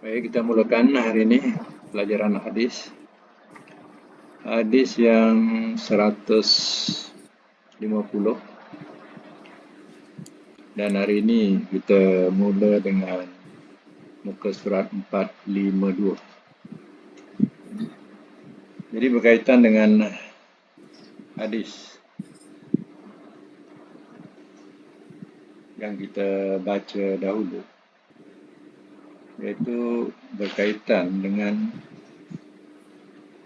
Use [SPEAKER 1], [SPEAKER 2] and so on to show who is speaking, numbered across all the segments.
[SPEAKER 1] Baik, kita mulakan hari ini pelajaran hadis. Hadis yang 150. Dan hari ini kita mula dengan muka surat 452. Jadi berkaitan dengan hadis yang kita baca dahulu, iaitu berkaitan dengan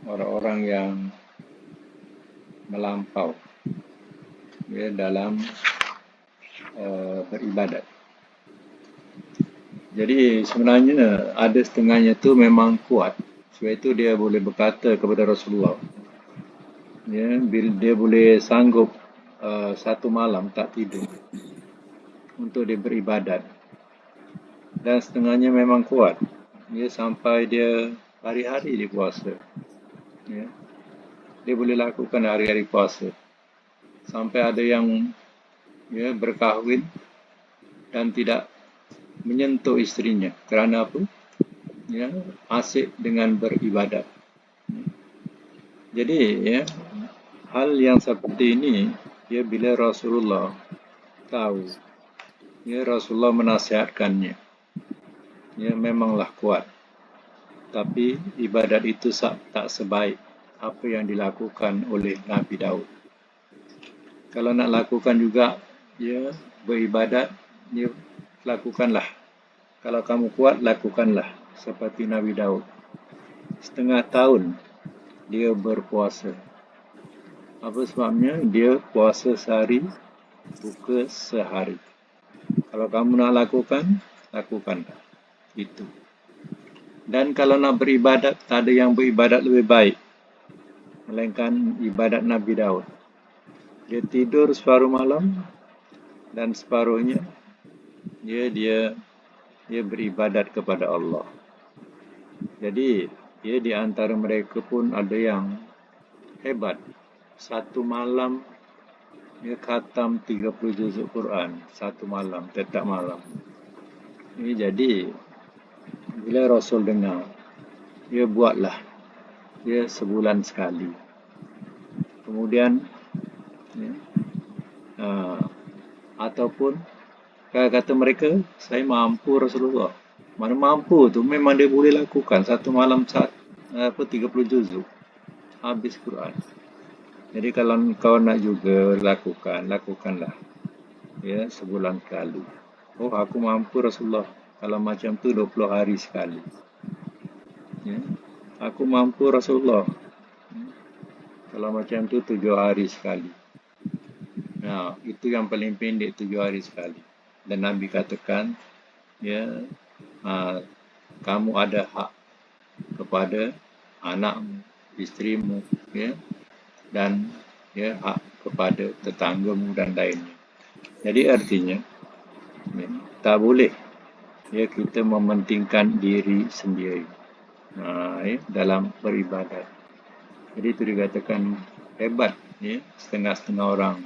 [SPEAKER 1] orang-orang yang melampau dalam beribadat. Jadi sebenarnya ada setengahnya tu memang kuat, sebab itu dia boleh berkata kepada Rasulullah, dia boleh sanggup satu malam tak tidur untuk dia beribadat. Dan setengahnya memang kuat, sampai dia hari-hari dia puasa. Dia boleh lakukan hari-hari puasa. Sampai ada yang berkahwin dan tidak menyentuh istrinya. Kerana apa? Asyik dengan beribadat. Jadi hal yang seperti ini bila Rasulullah tahu, Rasulullah menasihatkannya, memanglah kuat, tapi ibadat itu tak sebaik apa yang dilakukan oleh Nabi Daud. Kalau nak lakukan juga beribadat, lakukanlah. Kalau kamu kuat, lakukanlah seperti Nabi Daud. Setengah tahun dia berpuasa. Apa sebabnya? Dia puasa sehari, buka sehari. Kalau kamu nak lakukan, lakukanlah. Itu. Dan kalau nak beribadat, tak ada yang beribadat lebih baik melainkan ibadat Nabi Daud. Dia tidur separuh malam dan separuhnya dia beribadat kepada Allah. Jadi di antara mereka pun ada yang hebat. Satu malam khatam 30 juzuk Quran. Satu malam, setiap malam. Jadi bila Rasul dengar, buatlah sebulan sekali. Kemudian ataupun kata mereka, saya mampu Rasulullah. Mana mampu tu, memang dia boleh lakukan satu malam 30 juzuk habis Quran. Jadi kalau kau nak juga lakukanlah sebulan sekali. Oh, aku mampu Rasulullah. Kalau macam tu 20 hari sekali. Aku mampu Rasulullah. Kalau macam tu 7 hari sekali. Nah, itu yang paling pendek, 7 hari sekali. Dan Nabi katakan, kamu ada hak kepada anakmu, isterimu, dan hak kepada tetanggamu dan lainnya. Jadi artinya tak boleh kita mementingkan diri sendiri dalam beribadat. Jadi itu dikatakan hebat setengah-setengah orang.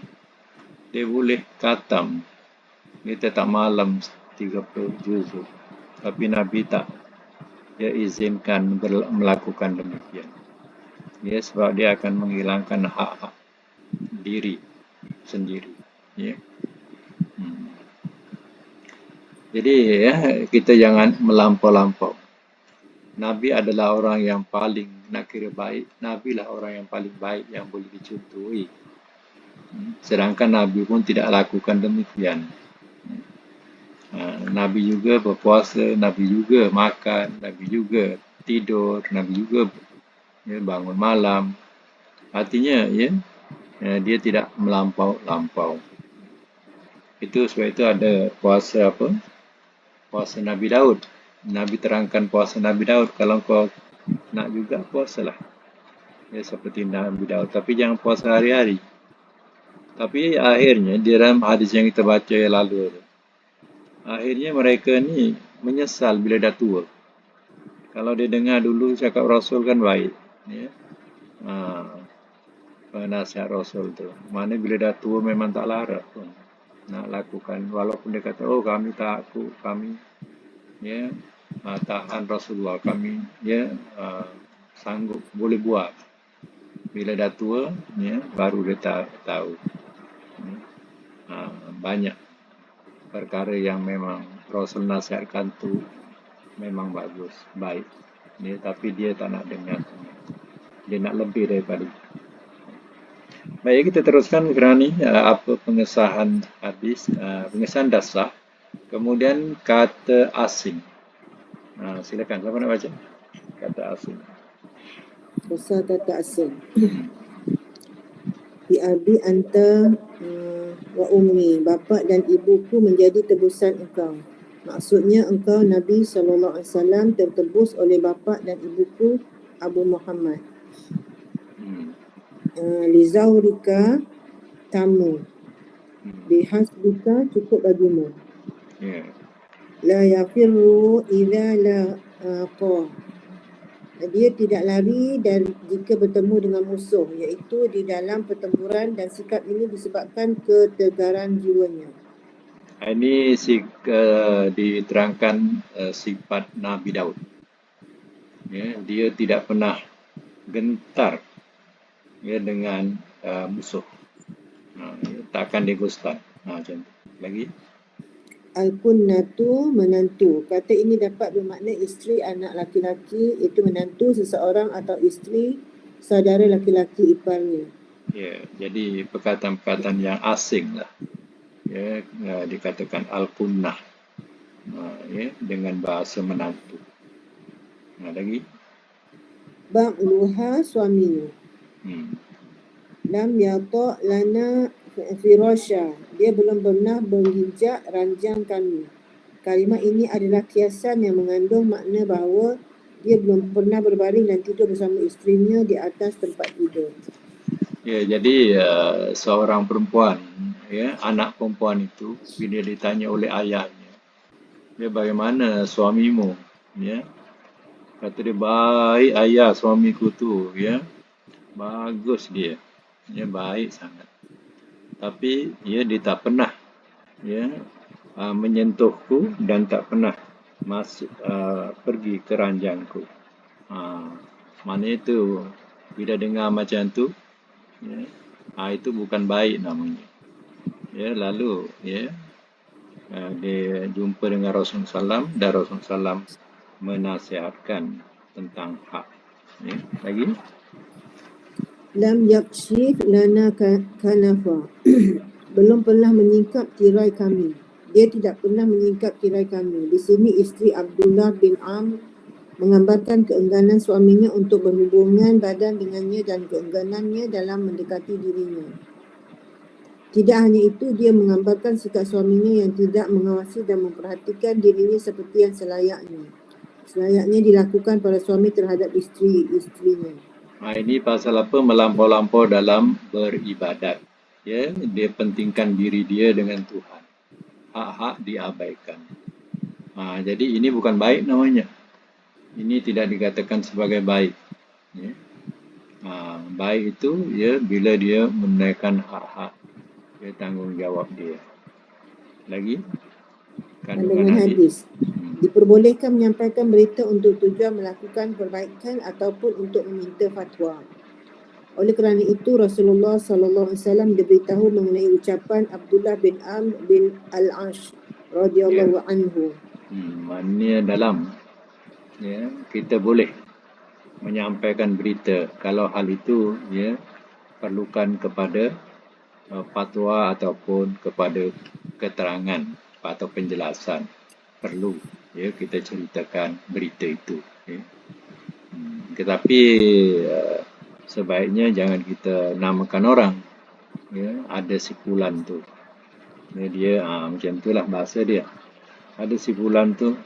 [SPEAKER 1] Dia boleh khatam tetap malam 30 juzuk, tapi Nabi tak izinkan melakukan demikian. Sebab dia akan menghilangkan hak diri sendiri. Jadi kita jangan melampau-lampau. Nabi adalah orang yang paling nak kira baik. Nabi lah orang yang paling baik yang boleh dicontohi. Sedangkan Nabi pun tidak lakukan demikian. Nabi juga berpuasa, Nabi juga makan, Nabi juga tidur, Nabi juga bangun malam. Artinya dia tidak melampau-lampau. Itu sebab itu ada puasa apa? Puasa Nabi Daud. Nabi terangkan puasa Nabi Daud. Kalau kau nak juga, puasalah seperti Nabi Daud. Tapi jangan puasa hari-hari. Tapi akhirnya dalam hadis yang kita baca yang lalu, akhirnya mereka ni menyesal bila dah tua. Kalau dia dengar dulu cakap Rasul kan baik, nasihat Rasul tu. Mana bila dah tua memang tak larat pun nak lakukan. Walaupun dia kata, oh kami tak aku, kami tahan Rasulullah, kami ya sanggup boleh buat. Bila dah tua, ya, baru dia tahu. Banyak perkara yang memang Rasul nasihatkan tu memang bagus, baik. Ya, tapi dia tak nak dengar. Dia nak lebih daripada itu. Baik, kita teruskan kerana apa pengesahan habis, pengesahan dasar. Kemudian kata asing. Silakan, siapa nak baca? Kata asing.
[SPEAKER 2] Pasal kata asing. Bi abi anta wa ummi, bapa dan ibuku menjadi tebusan engkau. Maksudnya engkau Nabi SAW tertebus oleh bapa dan ibuku Abu Muhammad. Lizaurika tamu. Bihasbika cukup bagimu. La yafirru idza la qa. Dia tidak lari dan jika bertemu dengan musuh, iaitu di dalam pertempuran, dan sikap ini disebabkan ketegaran jiwanya.
[SPEAKER 1] Ini diterangkan sifat Nabi Daud. Ya, dia tidak pernah gentar ya, dengan musuh. Tak akan digustar. Macam tu. Lagi?
[SPEAKER 2] Al-Kunnatu, menantu. Kata ini dapat bermakna isteri, anak laki-laki, itu menantu seseorang, atau isteri, saudara laki-laki iparnya.
[SPEAKER 1] Ya, jadi perkataan-perkataan yang asing lah. Ya, dikatakan Al-Kunnah. Ya, dengan bahasa menantu. Lagi?
[SPEAKER 2] Ba'luha, suaminya. Lam yata' lana firasha, dia belum pernah menginjak ranjang kami. Kalimah ini adalah kiasan yang mengandung makna bahawa dia belum pernah berbaring dan tidur bersama isterinya di atas tempat tidur.
[SPEAKER 1] Ya, jadi seorang perempuan, ya, anak perempuan itu bila ditanya oleh ayahnya, dia bagaimana suamimu, ya, kata dia, baik ayah, suamiku tu, ya, bagus dia, ya, baik sangat. Tapi dia tak pernah, ya, menyentuhku dan tak pernah masuk pergi ke ranjangku. Mana itu bila dengar macam tu, ya, itu bukan baik namanya. Ya, lalu ya, dia jumpa dengan Rasulullah SAW dan Rasulullah SAW menasihatkan tentang hak. Ya, lagi?
[SPEAKER 2] Lam yakshif lana kanafa. Belum pernah menyingkap tirai kami. Dia tidak pernah menyingkap tirai kami. Di sini isteri Abdullah bin Amr menggambarkan keengganan suaminya untuk berhubungan badan dengannya dan keengganannya dalam mendekati dirinya. Tidak hanya itu, dia menggambarkan sikap suaminya yang tidak mengawasi dan memperhatikan dirinya seperti yang selayaknya dilakukan para suami terhadap isteri-isterinya.
[SPEAKER 1] Ini pasal apa? Melampau-lampau dalam beribadat. Ya, dia pentingkan diri dia dengan Tuhan. Hak-hak diabaikan. Jadi ini bukan baik namanya. Ini tidak dikatakan sebagai baik. Ya. Baik itu ya bila dia menunaikan hak-hak, ya, tanggungjawab dia. Lagi?
[SPEAKER 2] Kandungan hadis. Diperbolehkan menyampaikan berita untuk tujuan melakukan perbaikan ataupun untuk meminta fatwa. Oleh kerana itu, Rasulullah SAW diberitahu mengenai ucapan Abdullah bin Amr bin Al-Ash radhiyallahu anhu.
[SPEAKER 1] Maknanya dalam, ya, kita boleh menyampaikan berita kalau hal itu, ya, perlukan kepada fatwa ataupun kepada keterangan atau penjelasan, perlu, ya, kita ceritakan berita itu. Ya. Tetapi sebaiknya jangan kita namakan orang. Ya, ada si fulan tu. Ya, dia macam itulah bahasa dia. Ada si fulan tu,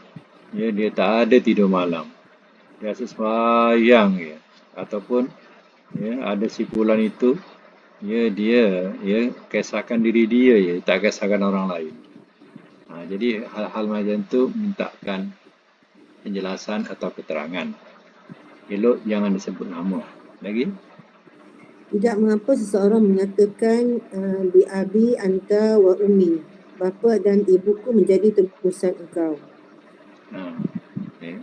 [SPEAKER 1] ya, dia tak ada tidur malam. Biasa sembahyang ya. Ataupun ya, ada si fulan itu, ya, dia ya kisahkan diri dia ya, tak kisahkan orang lain. Jadi hal-hal macam tu mintakan penjelasan atau keterangan. Elok jangan disebut nama. Lagi?
[SPEAKER 2] Tidak mengapa seseorang mengatakan bi abi anta wa ummi, bapa dan ibuku menjadi tebusan engkau.
[SPEAKER 1] Ya.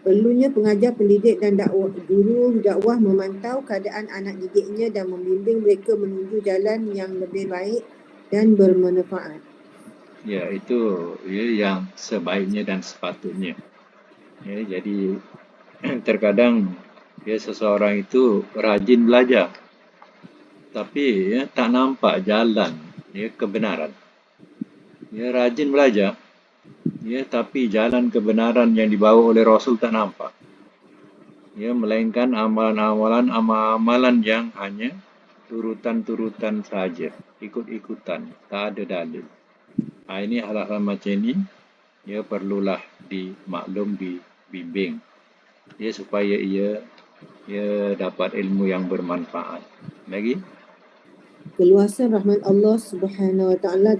[SPEAKER 2] Perlunya pengajar, pendidik dan guru dakwah memantau keadaan anak didiknya dan membimbing mereka menuju jalan yang lebih baik dan bermanfaat.
[SPEAKER 1] Ya, itu ya, yang sebaiknya dan sepatutnya. Ya, jadi terkadang ya seseorang itu rajin belajar, tapi ya tak nampak jalan ya kebenaran. Ya rajin belajar, ya tapi jalan kebenaran yang dibawa oleh Rasul tak nampak. Ya melainkan amalan-amalan yang hanya turutan-turutan saja, ikut-ikutan, tak ada dalil. Ini hal-hal macam ini ya perlulah dimaklum, dibimbing ya supaya ia dapat ilmu yang bermanfaat. Lagi?
[SPEAKER 2] Keluasan rahmat Allah Subhanahu Wa Taala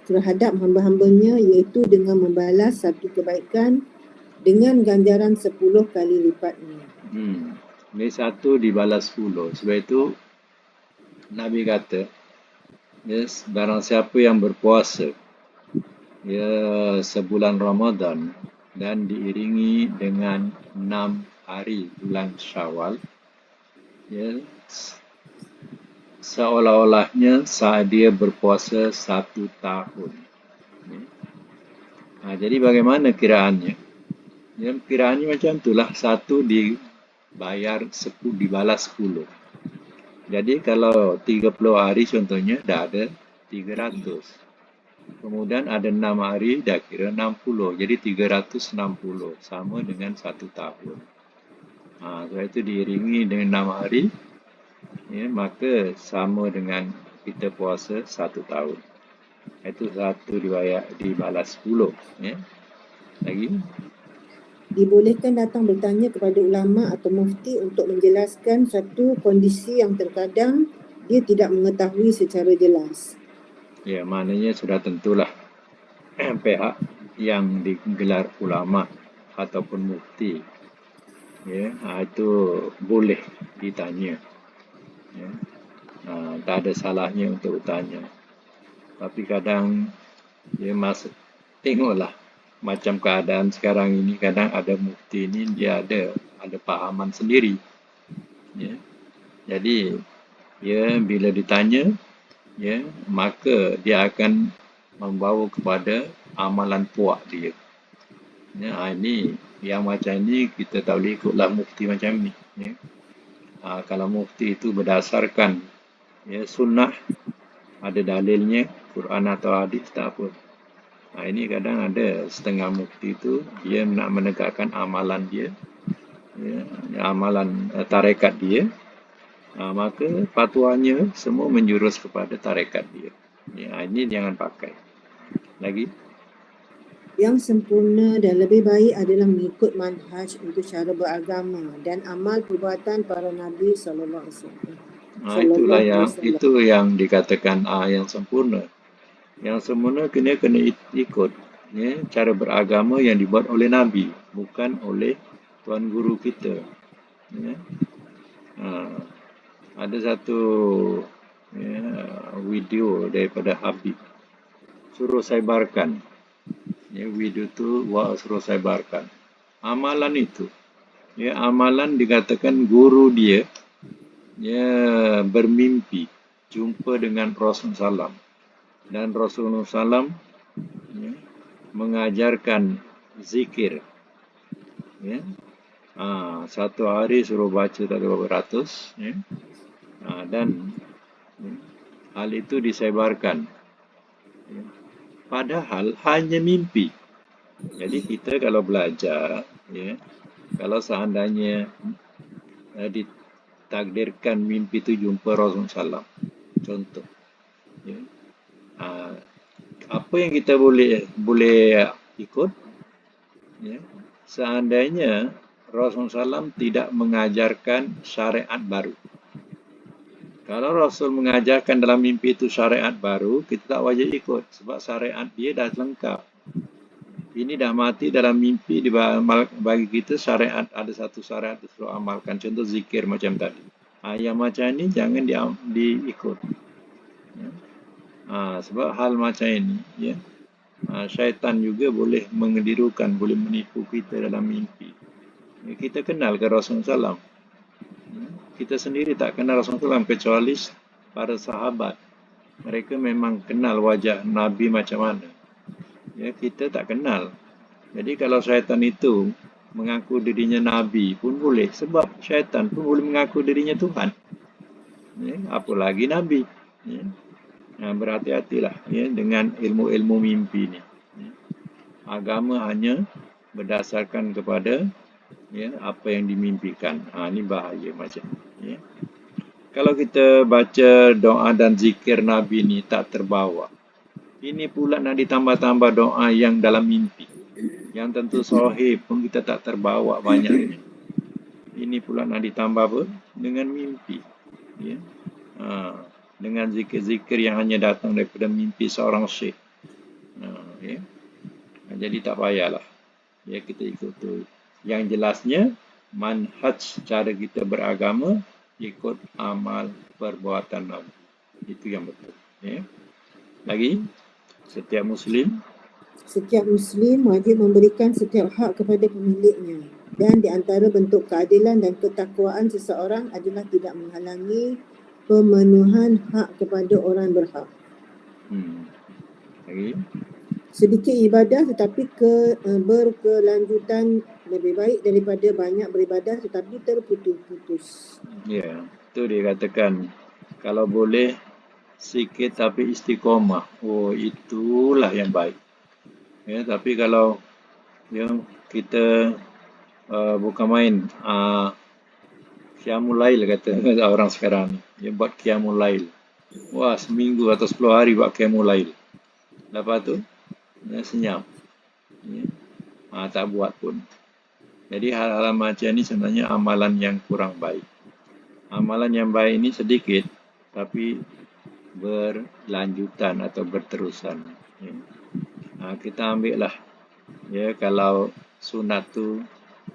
[SPEAKER 2] terhadap hamba-hambanya iaitu dengan membalas satu kebaikan dengan ganjaran 10 kali lipatnya.
[SPEAKER 1] Ini satu dibalas 10. Sebab itu Nabi kata, yes, barang siapa yang berpuasa ya sebulan Ramadan dan diiringi dengan 6 hari bulan Syawal, ya seolah-olahnya saat dia berpuasa 1 tahun. Jadi bagaimana kiraannya? Ya, kiraannya macam itulah, 1 dibayar 10, dibalas 10. Jadi kalau 30 hari contohnya dah ada 300. Kemudian ada 6 hari dah kira 60. Jadi 360 sama dengan 1 tahun. Sebab itu diiringi dengan 6 hari, ya, maka sama dengan kita puasa 1 tahun. Itu 1 dibalas 10. Ya. Lagi?
[SPEAKER 2] Dibolehkan datang bertanya kepada ulama atau mufti untuk menjelaskan satu kondisi yang terkadang dia tidak mengetahui secara jelas.
[SPEAKER 1] Ya, maknanya sudah tentulah pihak yang digelar ulama ataupun mufti, ya, itu boleh ditanya. Ya. Tak ada salahnya untuk bertanya. Tapi kadang ya tengoklah macam keadaan sekarang ini, kadang ada mufti ini dia ada pahaman sendiri. Ya. Jadi ya bila ditanya, ya maka dia akan membawa kepada amalan puak dia. Ya, ini yang macam ini kita tak boleh ikutlah mufti macam ni. Ya. Kalau mufti itu berdasarkan ya sunnah, ada dalilnya, Quran atau hadis, tak apa. Ini kadang ada setengah mufti itu dia nak menegakkan amalan dia, ya, amalan tarekat dia, maka fatwanya semua menjurus kepada tarekat dia. Ya, ini jangan pakai. Lagi?
[SPEAKER 2] Yang sempurna dan lebih baik adalah mengikut manhaj untuk cara beragama dan amal perbuatan para Nabi sallallahu alaihi wasallam.
[SPEAKER 1] Itulah itu yang dikatakan yang sempurna. Yang sempurna kena ikut ya, cara beragama yang dibuat oleh Nabi, bukan oleh tuan guru kita. Ya. Ada satu ya, video daripada Habib, suruh sebarkan. Ya, video tu suruh sebarkan. Amalan itu, ya amalan dikatakan guru dia ya bermimpi jumpa dengan Rasulullah SAW, dan Rasulullah SAW ya, mengajarkan zikir. Ya. Satu hari suruh baca tak berapa ratus, ya. Dan ya, hal itu disebarkan. Ya. Padahal hanya mimpi. Jadi kita kalau belajar, ya, kalau seandainya ditakdirkan mimpi itu jumpa Rasulullah SAW, contoh, ya, apa yang kita boleh ikut, ya, seandainya Rasulullah SAW tidak mengajarkan syariat baru. Kalau Rasul mengajarkan dalam mimpi itu syariat baru, kita tak wajib ikut sebab syariat dia dah lengkap. Ini dah mati dalam mimpi, bagi kita syariat, ada satu syariat disuruh amalkan, contoh zikir macam tadi. Yang macam ini jangan diikut. Ya. Sebab hal macam ini, ya, syaitan juga boleh mengedirukan, boleh menipu kita dalam mimpi. Kita kenal ke Rasulullah SAW? Kita sendiri tak kenal Rasulullah SAW kecuali para sahabat. Mereka memang kenal wajah Nabi macam mana. Kita tak kenal. Jadi kalau syaitan itu mengaku dirinya Nabi pun boleh. Sebab syaitan pun boleh mengaku dirinya Tuhan. Apalagi Nabi. Berhati-hatilah dengan ilmu-ilmu mimpi ni. Agama hanya berdasarkan kepada apa yang dimimpikan. Ini bahaya macam ni. Kalau kita baca doa dan zikir Nabi ni tak terbawa. Ini pula nak ditambah-tambah doa yang dalam mimpi. Yang tentu sahih pun kita tak terbawa banyaknya. Ini pula nak ditambah apa? Dengan mimpi. Dengan zikir-zikir yang hanya datang daripada mimpi seorang syekh. Jadi tak payahlah. Kita ikut tu. Yang jelasnya, manhaj cara kita beragama ikut amal perbuatan Nabi. Itu yang betul. Lagi, setiap Muslim
[SPEAKER 2] wajib memberikan setiap hak kepada pemiliknya. Dan di antara bentuk keadilan dan ketakwaan seseorang adalah tidak menghalangi pemenuhan hak kepada orang berhak.
[SPEAKER 1] Lagi,
[SPEAKER 2] sedikit ibadah tetapi berkelanjutan lebih baik daripada banyak beribadah tetapi terputus-putus.
[SPEAKER 1] Itu dia katakan kalau boleh sikit tapi istiqomah. Itulah yang baik. Tapi kalau kita bukan main qiyamul lail kata orang sekarang ni. Buat qiyamul lail. Seminggu atau 10 hari buat qiyamul lail. Lepas tu senyap. Tak buat pun. Jadi hal-hal macam ni sebenarnya amalan yang kurang baik. Amalan yang baik ini sedikit tapi berlanjutan atau berterusan. Kita ambil lah kalau sunat tu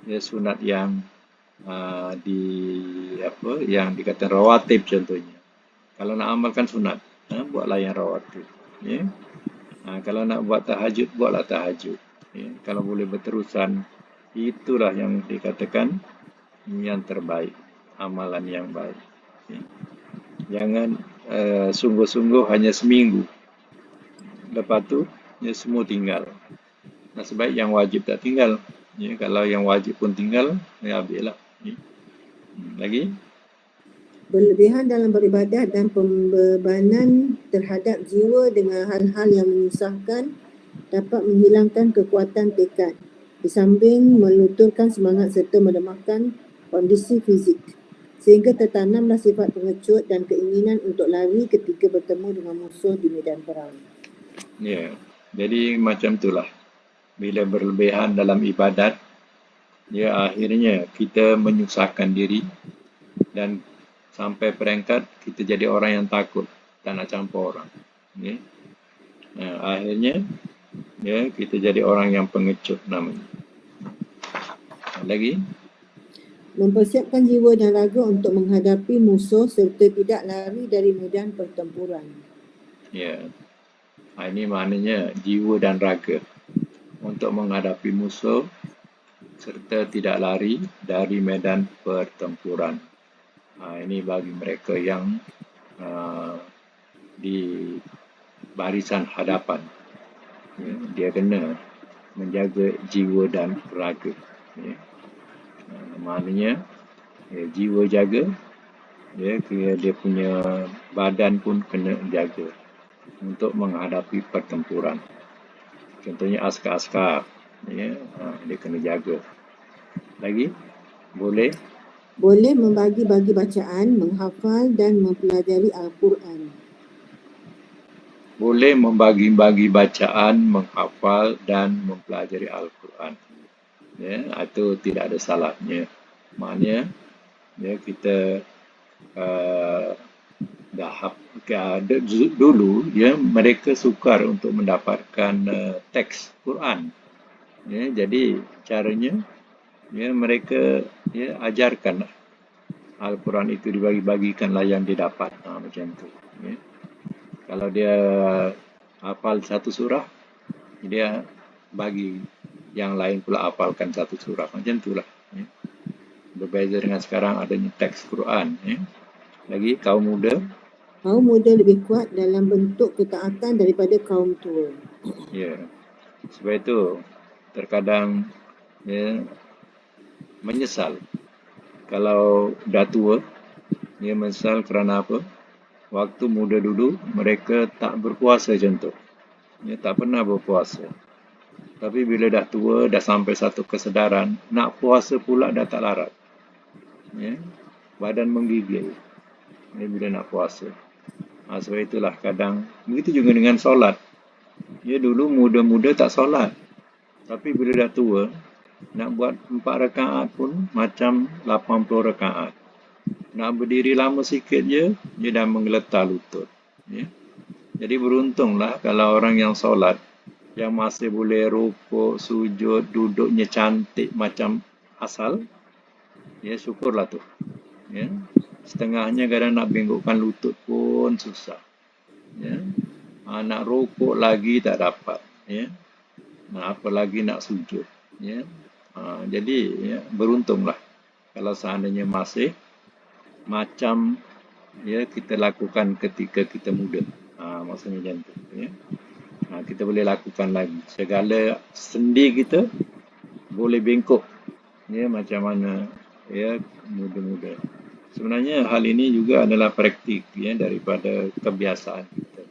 [SPEAKER 1] sunat yang yang dikatakan rawatib contohnya. Kalau nak amalkan sunat, buatlah yang rawatib. Kalau nak buat tahajud, buatlah tahajud. Kalau boleh berterusan, itulah yang dikatakan yang terbaik, amalan yang baik. Jangan sungguh-sungguh hanya seminggu. Lepas tu, semua tinggal. Sebab yang wajib tak tinggal. Kalau yang wajib pun tinggal, habislah. Lagi?
[SPEAKER 2] Berlebihan dalam beribadat dan pembebanan terhadap jiwa dengan hal-hal yang menyusahkan dapat menghilangkan kekuatan tekad, di samping melunturkan semangat serta melemahkan kondisi fizik, sehingga tertanamlah sifat pengecut dan keinginan untuk lari ketika bertemu dengan musuh di medan perang.
[SPEAKER 1] Jadi macam itulah. Bila berlebihan dalam ibadat, akhirnya kita menyusahkan diri dan sampai peringkat kita jadi orang yang takut, tak nak campur orang. Akhirnya kita jadi orang yang pengecut namanya. Lagi?
[SPEAKER 2] Mempersiapkan jiwa dan raga untuk menghadapi musuh serta tidak lari dari medan pertempuran.
[SPEAKER 1] Ini maknanya jiwa dan raga untuk menghadapi musuh serta tidak lari dari medan pertempuran. Ini bagi mereka yang di barisan hadapan. Dia kena menjaga jiwa dan raga. Maknanya jiwa jaga, dia punya badan pun kena jaga untuk menghadapi pertempuran. Contohnya askar-askar, dia kena jaga. Lagi?
[SPEAKER 2] Boleh membagi-bagi bacaan, menghafal dan mempelajari Al-Quran.
[SPEAKER 1] Boleh membagi-bagi bacaan, menghafal dan mempelajari Al-Quran. Itu tidak ada salahnya. Maknanya kita dulu mereka sukar untuk mendapatkan teks Quran. Jadi caranya mereka ajarkan Al-Quran itu dibagi-bagikanlah yang dia dapat. Macam tu. Kalau dia hafal satu surah, Dia bagi yang lain pula hafalkan satu surah. Macam itulah. Ya. Berbeza dengan sekarang adanya teks Quran. Ya. Lagi kaum muda.
[SPEAKER 2] Kaum muda lebih kuat dalam bentuk ketaatan daripada kaum tua.
[SPEAKER 1] Ya. Sebab itu terkadang ya, menyesal. Kalau dah tua, dia menyesal kerana apa? Waktu muda dulu, mereka tak berpuasa contoh. Dia tak pernah berpuasa. Tapi bila dah tua, dah sampai satu kesedaran, nak puasa pula dah tak larat. Ya? Badan menggigil ya, bila nak puasa. Sebab itulah kadang, begitu juga dengan solat. Ya, dulu muda-muda tak solat. Tapi bila dah tua, nak buat 4 rakaat pun macam 80 rakaat. Nak berdiri lama sikit je, dia dah menggeletar lutut. Ya? Jadi beruntunglah kalau orang yang solat, yang masih boleh rukuk, sujud, duduknya cantik macam asal, ya syukurlah tu. Ya. Setengahnya kadang nak bengkokkan lutut pun susah. Ya. Nak rukuk lagi tak dapat. Ya. Apa lagi nak sujud. Ya. Jadi ya, beruntunglah kalau seandainya masih macam ya kita lakukan ketika kita muda. Maksudnya macam tu. Ya. Kita boleh lakukan lagi. Segala sendi kita boleh bengkok. Ya, macam mana ya muda-muda. Sebenarnya hal ini juga adalah praktik ya daripada kebiasaan kita.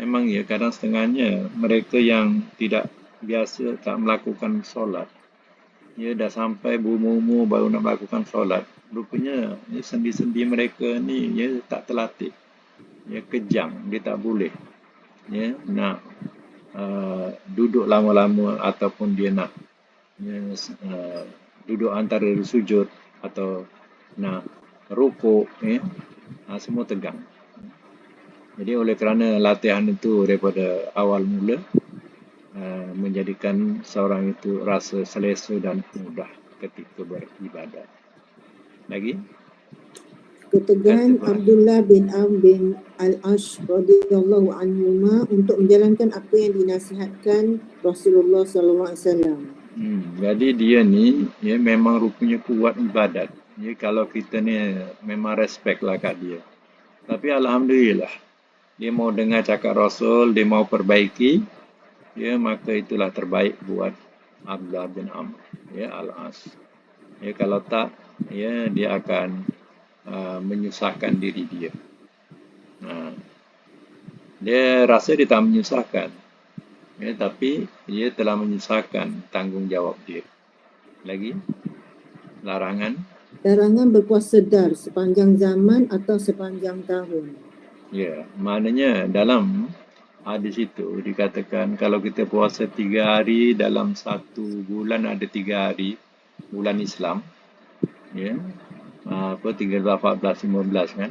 [SPEAKER 1] Memang ya kadang setengahnya mereka yang tidak biasa tak melakukan solat. Ya dah sampai berumur-umur baru nak melakukan solat. Rupanya ya, sendi-sendi mereka ni ya tak terlatih. Ya kejang, dia tak boleh. Ya nak duduk lama-lama ataupun dia nak ya, duduk antara sujud atau nak rukuk ya, semua tegang. Jadi oleh kerana latihan itu daripada awal mula menjadikan seorang itu rasa selesa dan mudah ketika beribadat. Lagi?
[SPEAKER 2] Ketegahan Abdullah bin Amr bin Al-Ash radhiyallahu anhuma untuk menjalankan apa yang dinasihatkan Rasulullah sallallahu alaihi wasallam.
[SPEAKER 1] Jadi dia ni ya memang rupanya kuat ibadat. Ya kalau kita ni memang respect lah kat dia. Tapi alhamdulillah dia mau dengar cakap Rasul, dia mau perbaiki, ya maka itulah terbaik buat Abdullah bin Amr ya Al-As. Ya kalau tak ya dia akan menyusahkan diri dia. Dia rasa dia tak menyusahkan. Ya, tapi dia telah menyusahkan tanggungjawab dia. Lagi? Larangan?
[SPEAKER 2] Larangan berpuasa dar sepanjang zaman atau sepanjang tahun.
[SPEAKER 1] Ya, maknanya dalam hadis itu dikatakan kalau kita puasa 3 hari dalam 1 bulan ada 3 hari bulan Islam. Ya. 13, 14, 15 kan?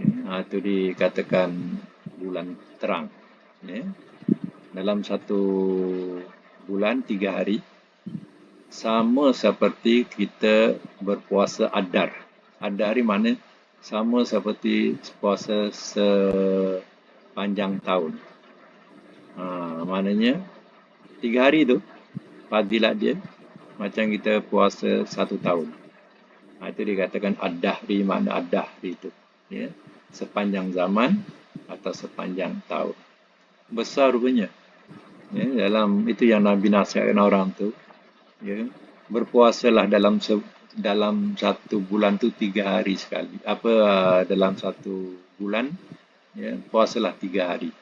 [SPEAKER 1] Ya, itu dikatakan bulan terang. Ya. Dalam 1 bulan 3 hari sama seperti kita berpuasa Adar. Adar hari mana? Sama seperti puasa sepanjang tahun. Maknanya 3 hari tu fadilat dia macam kita puasa 1 tahun. Itu dikatakan ad-dahri, makna ad-dahri itu. Ya. Sepanjang zaman atau sepanjang tahun. Besar rupanya. Ya, dalam itu yang Nabi nasihatkan orang tu. Ya, berpuasalah dalam 1 bulan tu 3 hari sekali. Dalam 1 bulan ya, puasalah 3 hari.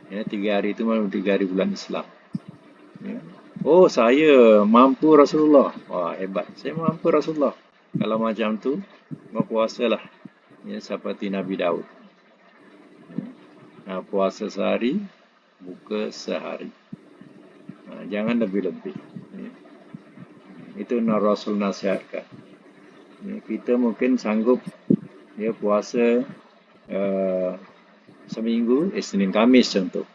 [SPEAKER 1] Ya, 3 hari itu memang 3 hari bulan Islam. Ya. Oh, saya mampu Rasulullah. Wah, hebat. Saya mampu Rasulullah. Kalau macam tu, berpuasalah ya, seperti Nabi Daud. Ya. Puasa sehari, buka sehari. Jangan lebih-lebih. Ya. Itu Rasul nasihatkan. Ya, kita mungkin sanggup ya puasa seminggu, Isnin Khamis contoh.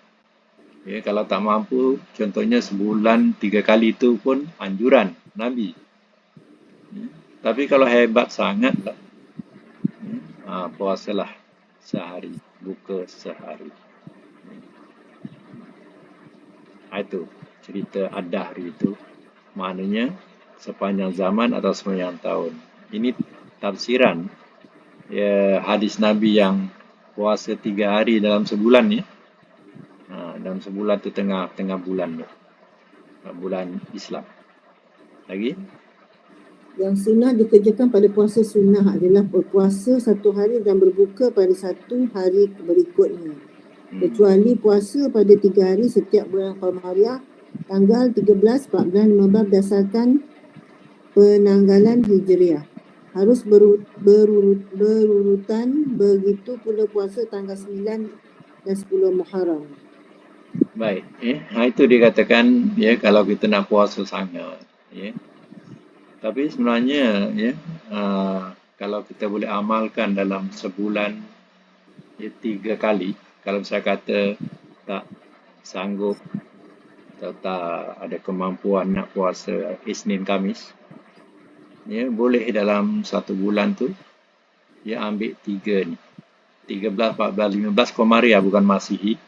[SPEAKER 1] Ya, kalau tak mampu, contohnya sebulan 3 kali itu pun anjuran Nabi. Ya, tapi kalau hebat sangat lah, ya, puasalah sehari, buka sehari. Itu cerita ad-dahri itu maknanya sepanjang zaman atau sepanjang tahun. Ini tafsiran hadis Nabi yang puasa 3 hari dalam sebulan ya. Dalam sebulan tu tengah bulan tu. Bulan Islam. Lagi?
[SPEAKER 2] Yang sunnah dikerjakan pada puasa sunnah adalah berpuasa 1 hari dan berbuka pada 1 hari berikutnya. Kecuali puasa pada 3 hari setiap bulan Qamariah tanggal 13, 14, 15 berdasarkan penanggalan Hijriah. Harus berurutan, begitu pula puasa tanggal 9 dan 10 Muharram.
[SPEAKER 1] Baik, itu dikatakan kalau kita nak puasa sangat, Tapi sebenarnya kalau kita boleh amalkan dalam sebulan 3 kali, kalau saya kata tak sanggup atau tak ada kemampuan nak puasa Isnin Khamis, boleh dalam 1 bulan tu ambil 3 ni. 13, 14, 15 Qamariah bukan Masihi.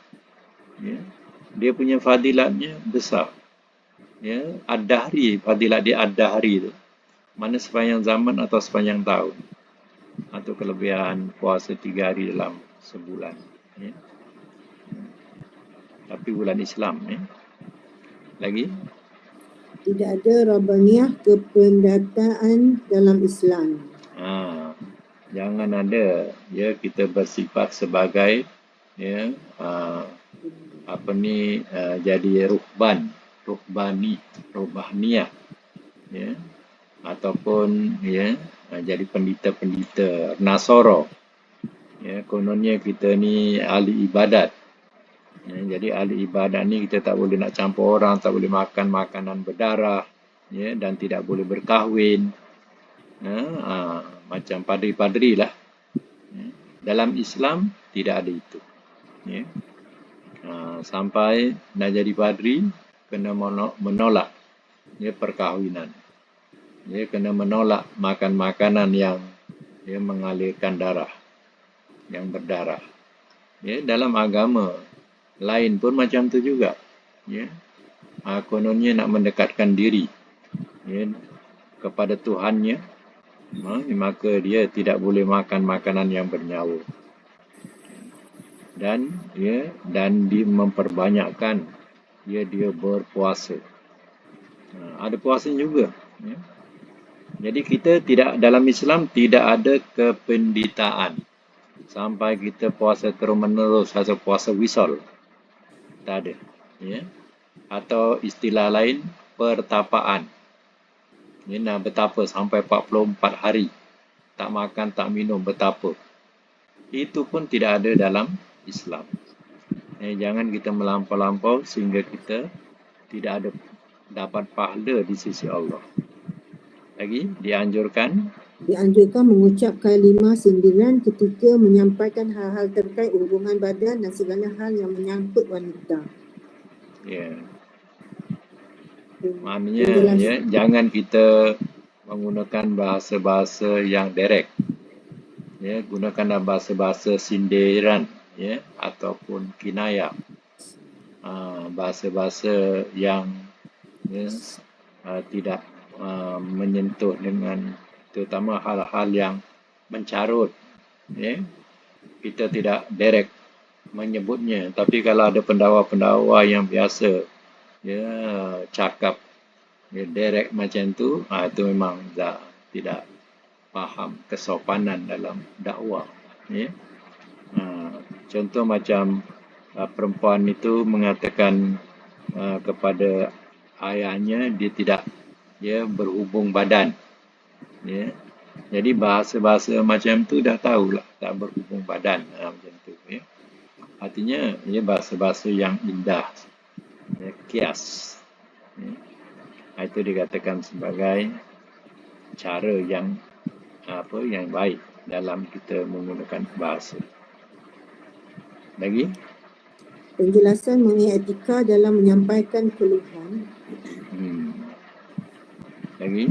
[SPEAKER 1] Dia punya fadilatnya besar. Ad-dahri, fadilat dia ad-dahri tu. Mana sepanjang zaman atau sepanjang tahun. Atau kelebihan puasa 3 hari dalam sebulan. Tapi bulan Islam. Lagi?
[SPEAKER 2] Tidak ada Rabbaniyah kependataan dalam Islam.
[SPEAKER 1] Jangan ada kita bersifat sebagai jadi ruhbaniyah ataupun jadi pendeta-pendeta Nasara. Kononnya kita ni ahli ibadat. Jadi ahli ibadat ni kita tak boleh nak campur orang, tak boleh makan makanan berdarah, dan tidak boleh berkahwin. Macam padri-padri lah. Dalam Islam tidak ada itu. Sampai nak jadi padri kena menolak perkahwinan. Kena menolak makan makanan yang mengalirkan darah, yang berdarah. Dalam agama lain pun macam tu juga. Kononnya nak mendekatkan diri kepada Tuhannya, maka dia tidak boleh makan makanan yang bernyawa. Dan memperbanyakkan dia berpuasa. Ada puasa juga. Jadi kita tidak, dalam Islam tidak ada kependetaan sampai kita puasa terus menerus atau puasa wisal. Tak ada. Atau istilah lain pertapaan. Nak bertapa sampai 44 hari. Tak makan, tak minum, bertapa. Itu pun tidak ada dalam Islam. Jangan kita melampau-lampau sehingga kita tidak ada dapat pahala di sisi Allah. Lagi dianjurkan
[SPEAKER 2] mengucap kalimah sindiran ketika menyampaikan hal-hal terkait hubungan badan dan segala hal yang menyangkut wanita.
[SPEAKER 1] Maknanya jangan kita menggunakan bahasa-bahasa yang direct. Gunakanlah bahasa-bahasa sindiran ataupun kinayah. Bahasa-bahasa yang tidak menyentuh dengan terutama hal-hal yang mencarut. Kita tidak direct menyebutnya, tapi kalau ada pendakwa-pendakwa yang biasa cakap direct macam tu, itu memang tidak faham kesopanan dalam dakwah. Contoh macam perempuan itu mengatakan kepada ayahnya dia tidak berhubung badan. Jadi bahasa-bahasa macam tu dah tahulah tak berhubung badan macam tu. Artinya bahasa-bahasa yang indah, kias. Itu dikatakan sebagai cara yang baik dalam kita menggunakan bahasa. Lagi?
[SPEAKER 2] Penjelasan mengenai etika dalam menyampaikan keluhan.
[SPEAKER 1] Lagi?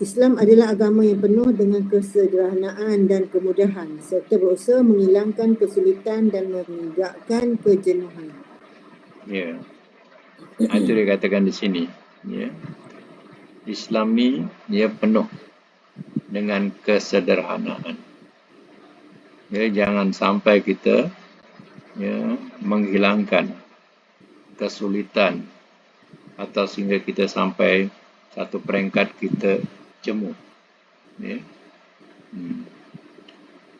[SPEAKER 2] Islam adalah agama yang penuh dengan kesederhanaan dan kemudahan serta berusaha menghilangkan kesulitan dan menegakkan kejenuhan.
[SPEAKER 1] Itu dia katakan di sini. Ya. Islam ni dia penuh dengan kesederhanaan. Ya, jangan sampai kita menghilangkan kesulitan atau sehingga kita sampai satu peringkat kita jemu. Ya.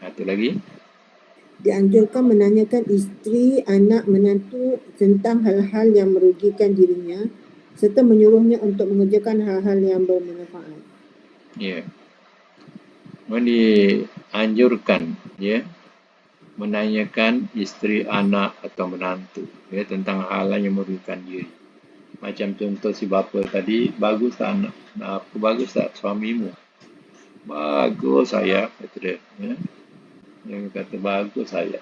[SPEAKER 1] Satu lagi.
[SPEAKER 2] Dianjurkan menanyakan isteri, anak, menantu tentang hal-hal yang merugikan dirinya serta menyuruhnya untuk mengerjakan hal-hal yang bermanfaat.
[SPEAKER 1] Ya. Dianjurkan menanyakan isteri, anak atau menantu tentang hal yang merugikan diri. Macam contoh si bapa tadi, bagus tak anak? Apa bagus tak suamimu? Bagus saya, kata dia. Yang kata bagus saya.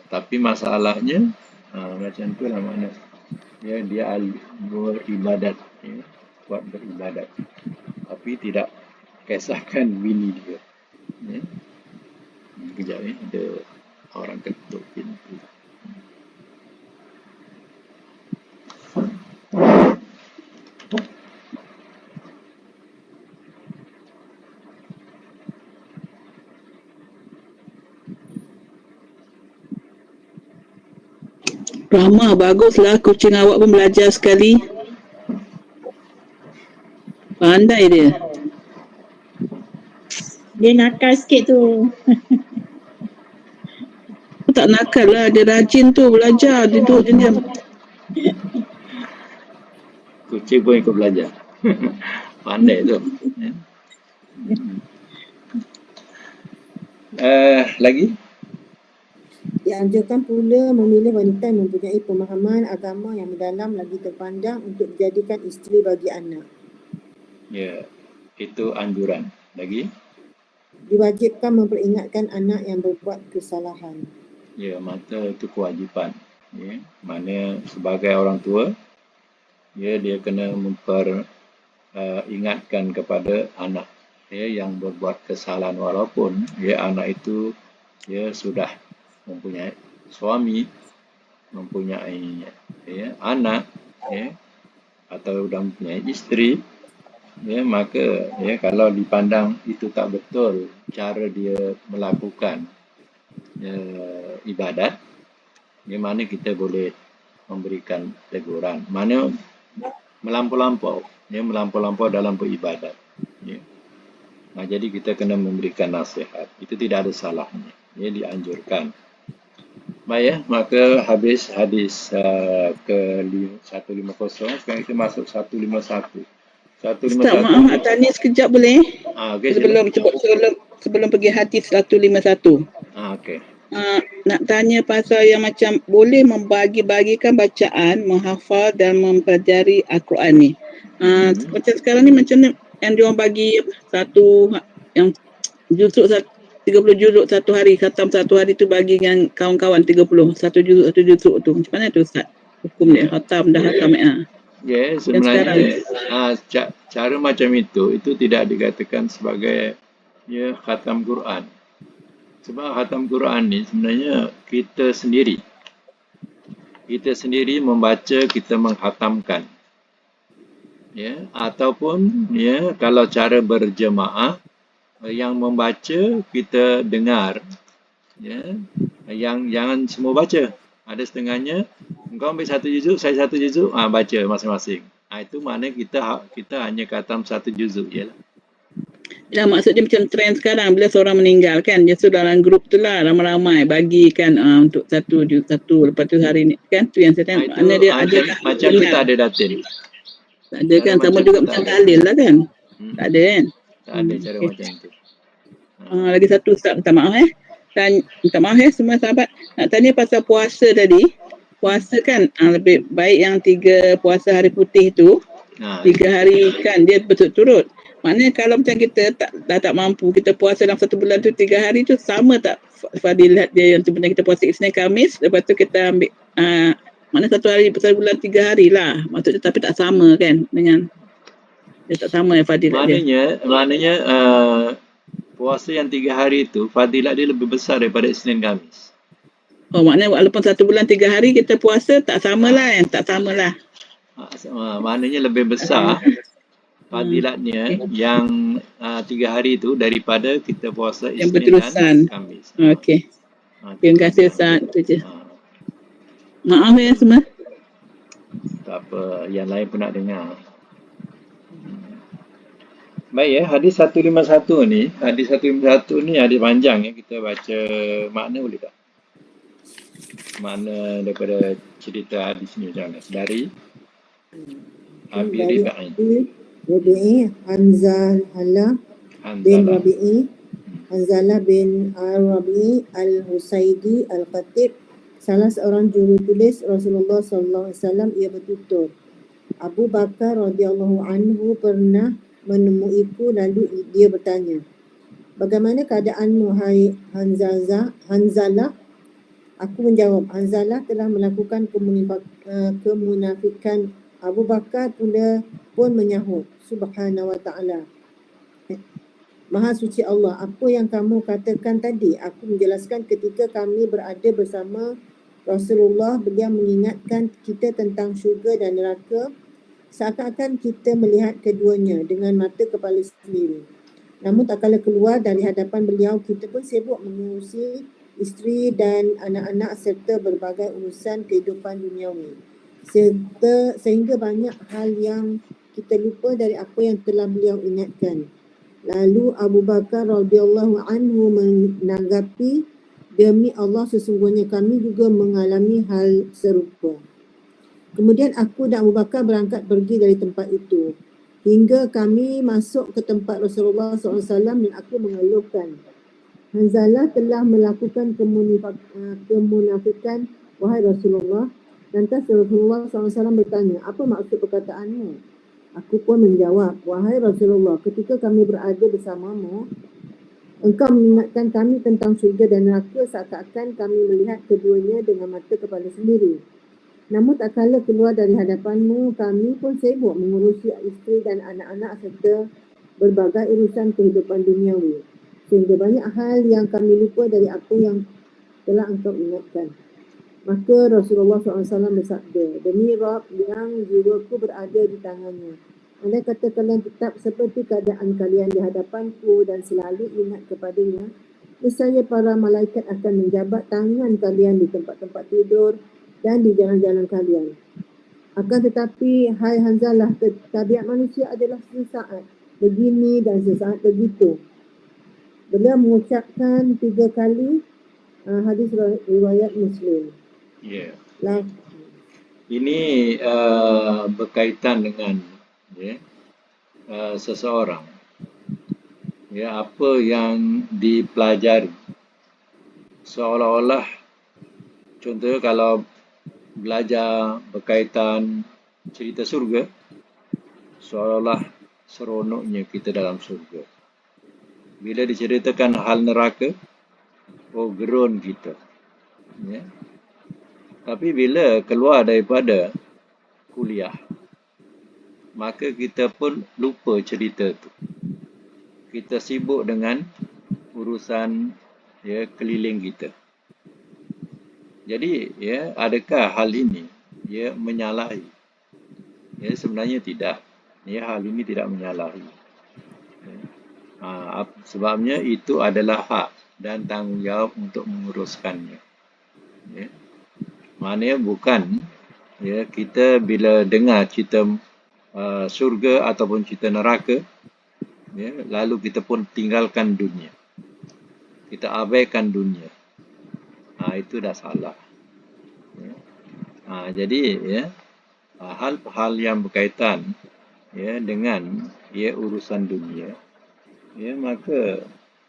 [SPEAKER 1] Tapi masalahnya macam tu lah makna. Dia beribadat, buat beribadat. Tapi tidak kisahkan bini dia. Kejap ada orang ketuk pintu.
[SPEAKER 3] Rahmah, baguslah kucing awak pun belajar sekali. Pandai dia.
[SPEAKER 4] Dia nakal sikit tu.
[SPEAKER 3] Tak nakal lah, dia rajin tu belajar, duduk diam.
[SPEAKER 1] Kucing pun ikut belajar. Pandai tu. Lagi?
[SPEAKER 2] Dianjurkan pula memilih wanita yang mempunyai pemahaman agama yang mendalam lagi terpandang untuk dijadikan isteri bagi anak.
[SPEAKER 1] Ya, itu anjuran. Lagi?
[SPEAKER 2] Diwajibkan memperingatkan anak yang berbuat kesalahan.
[SPEAKER 1] Ya, maka itu kewajipan. Mana sebagai orang tua, dia kena ingatkan kepada anak yang berbuat kesalahan, walaupun anak itu sudah mempunyai suami, mempunyai anak atau sudah mempunyai isteri, maka kalau dipandang itu tak betul cara dia melakukan ibadat, mana kita boleh memberikan teguran. Mana melampau-lampau dalam beribadat. Jadi kita kena memberikan nasihat. Itu tidak ada salahnya. Dianjurkan. Baik, maka habis hadis ke 150. Sekarang kita masuk 151.
[SPEAKER 3] Ustaz, maaf nak tanya sekejap boleh?
[SPEAKER 1] Okay,
[SPEAKER 3] sebelum pergi hadis 151.
[SPEAKER 1] Okay.
[SPEAKER 3] Nak tanya pasal yang macam boleh membagi-bagikan bacaan, menghafal dan mempelajari Al-Quran ni. Macam sekarang ni macam yang diorang bagi satu yang juzuk 30 juzuk satu hari, khatam satu hari tu bagi dengan kawan-kawan 30 satu juzuk tu. Macam mana tu Ustaz? Hukum dia khatam dah khatam
[SPEAKER 1] sebenarnya cara macam itu tidak dikatakan sebagai khatam Quran. Sebab khatam Quran ni sebenarnya kita sendiri membaca, kita menghatamkan. Ataupun kalau cara berjemaah, yang membaca kita dengar, yang jangan semua baca. Ada setengahnya, engkau ambil satu juzuk, saya satu juzuk, baca masing-masing. Itu makna kita hanya khatam satu juzuk je lah.
[SPEAKER 3] Ya, maksudnya macam trend sekarang bila seorang meninggal kan, dia sudah dalam grup tu lah ramai-ramai bagikan untuk satu lepas tu hari ni kan, tu yang saya tengok. Dia ada
[SPEAKER 1] macam tu tak ada datin.
[SPEAKER 3] Tak ada kan, sama juga macam dalil lah kan. Tak ada kan.
[SPEAKER 1] Tak ada cara macam tu.
[SPEAKER 3] Lagi satu Ustaz, minta maaf minta maaf semua sahabat. Nak tanya pasal puasa tadi. Puasa kan lebih baik yang 3 puasa hari putih tu. 3 hari kan dia berturut-turut. Maknanya kalau macam kita tak mampu, kita puasa dalam 1 bulan tu 3 hari tu, sama tak fadilat dia yang sebenarnya kita puasa Isnin Khamis, lepas tu kita ambil mana 1 hari 1 bulan 3 hari lah. Maksudnya tapi tak sama kan dengan dia tak sama fadilat dia.
[SPEAKER 1] Maknanya puasa yang 3 hari itu fadilat dia lebih besar daripada Isnin Khamis.
[SPEAKER 3] Oh, maknanya walaupun 1 bulan 3 hari kita puasa tak samalah kan? Tak samalah.
[SPEAKER 1] Maknanya lebih besar fadilatnya yang 3 hari itu daripada kita puasa
[SPEAKER 3] Yang
[SPEAKER 1] Isnin
[SPEAKER 3] berterusan.
[SPEAKER 1] dan Khamis.
[SPEAKER 3] Okey. Terima kasih Ustaz. Itu je. Maaf ya semua.
[SPEAKER 1] Tak apa, yang lain pun nak dengar. Baik hadis 151 ni, hadis 151 ni hadis panjang ya, kita baca makna boleh tak? Makna daripada cerita hadis ni macam mana? Dari Abi Ribai.
[SPEAKER 2] Rabi'i, Hanzalah bin Rabi'i, Hanzalah bin Rabi'i Al-Husaidi Al-Khatib, salah seorang juru tulis Rasulullah SAW, ia bertutur, Abu Bakar radhiyallahu anhu pernah menemuiku, lalu dia bertanya, bagaimana keadaanmu hai Hanzalah? Aku menjawab, Hanzalah telah melakukan kemunafikan. Abu Bakar pun menyahut, Subhanahu wa ta'ala, Maha suci Allah, apa yang kamu katakan tadi? Aku menjelaskan ketika kami berada bersama Rasulullah, beliau mengingatkan kita tentang syurga dan neraka, seakan-akan kita melihat keduanya dengan mata kepala sendiri. Namun tak kala keluar dari hadapan beliau, kita pun sibuk mengurusi isteri dan anak-anak serta berbagai urusan kehidupan duniawi. Sehingga banyak hal yang kita lupa dari apa yang telah beliau ingatkan. Lalu Abu Bakar radhiyallahu anhu menanggapi, demi Allah sesungguhnya kami juga mengalami hal serupa. Kemudian aku dan Abu Bakar berangkat pergi dari tempat itu hingga kami masuk ke tempat Rasulullah SAW dan aku mengeluhkan, Hanzalah telah melakukan kemunafikan, wahai Rasulullah. Lantas Rasulullah SAW bertanya, apa maksud perkataanmu? Aku pun menjawab, wahai Rasulullah, ketika kami berada bersamamu, engkau mengingatkan kami tentang syurga dan neraka, seakan-akan kami melihat keduanya dengan mata kepala sendiri. Namun tak kala keluar dari hadapanmu, kami pun sibuk mengurusi isteri dan anak-anak serta berbagai urusan kehidupan duniawi. Sehingga banyak hal yang kami lupa dari apa yang telah engkau ingatkan. Maka Rasulullah SAW bersabda, demi Rabb yang jiwaku berada di tangannya, andai kata kalian tetap seperti keadaan kalian di hadapanku dan selalu ingat kepadanya, nescaya para malaikat akan menjabat tangan kalian di tempat-tempat tidur dan di jalan-jalan kalian. Akan tetapi, hai Hanzalah, tabiat manusia adalah sesaat begini dan sesaat begitu. Beliau mengucapkan 3 kali hadis riwayat Muslim.
[SPEAKER 1] Ya. Ini berkaitan dengan seseorang. Ya, apa yang dipelajari. Seolah-olah, contohnya kalau belajar berkaitan cerita surga, seolah-olah seronoknya kita dalam surga. Bila diceritakan hal neraka, oh gerun kita. Ya. Tapi bila keluar daripada kuliah, maka kita pun lupa cerita tu. Kita sibuk dengan urusan keliling kita. Jadi adakah hal ini menyalahi? Sebenarnya tidak. Hal ini tidak menyalahi. Sebabnya itu adalah hak dan tanggungjawab untuk menguruskannya. Maknanya bukan kita bila dengar cerita surga ataupun cerita neraka, lalu kita pun tinggalkan dunia. Kita abaikan dunia. Itu dah salah. Jadi hal-hal yang berkaitan dengan urusan dunia, maka